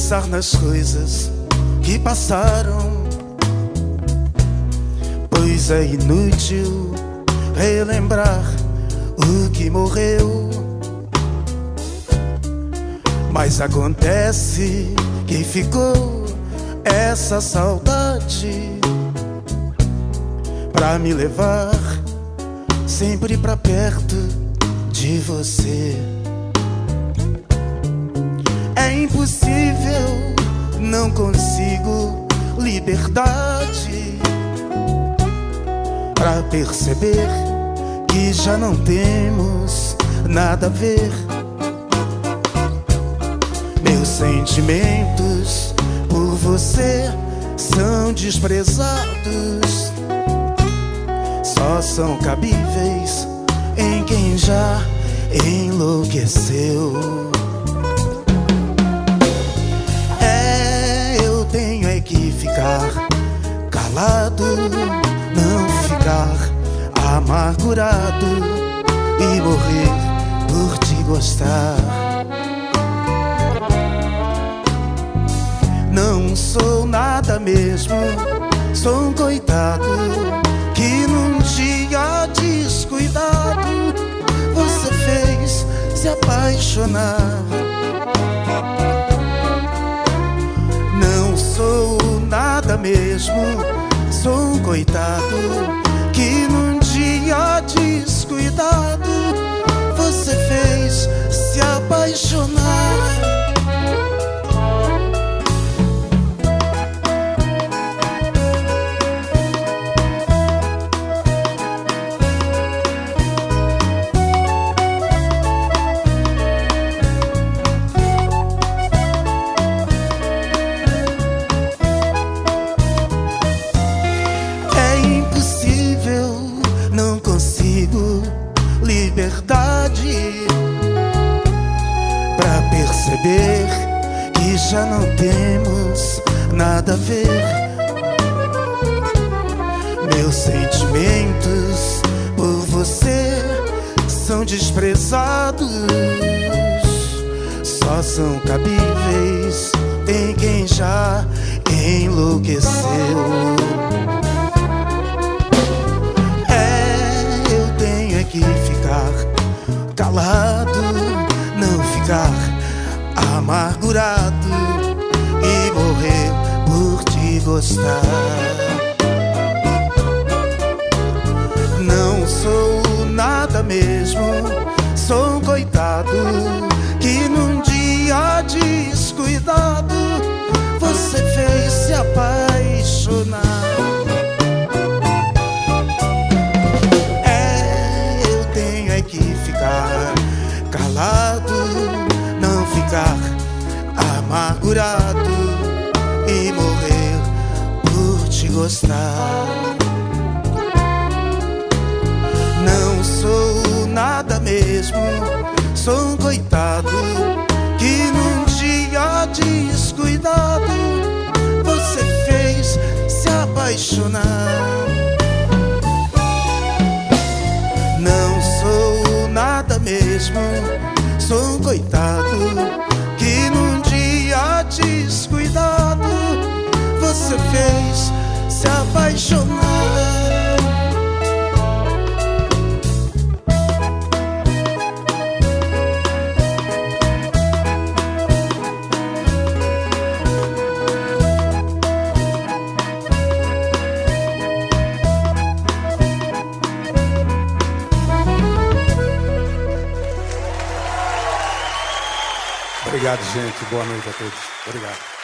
pensar nas coisas que passaram, pois é inútil relembrar o que morreu. Mas acontece que ficou essa saudade pra me levar sempre pra perto de você. É impossível, não consigo liberdade pra perceber que já não temos nada a ver. Meus sentimentos por você são desprezados, só são cabíveis em quem já enlouqueceu. Eu tenho é que ficar calado, não ficar amargurado e morrer por te gostar. Não sou nada mesmo, sou um coitado que num dia descuidado você fez se apaixonar. Não sou nada mesmo, sou um coitado que num dia descuidado você fez se apaixonar. Não consigo liberdade pra perceber que já não temos nada a ver. Meus sentimentos por você são desprezados, só são cabíveis em quem já enlouqueceu. Que ficar calado, não ficar amargurado e morrer por te gostar. Não sou nada mesmo, sou um coitado que num dia descuidado você fez se apaixonar. Calado, não ficar amargurado e morrer por te gostar. Não sou nada mesmo, sou um coitado que num dia descuidado você fez se apaixonar. Não sou nada mesmo, sou um coitado que num dia descuidado você fez se apaixonar. Obrigado, gente. Boa noite a todos. Obrigado.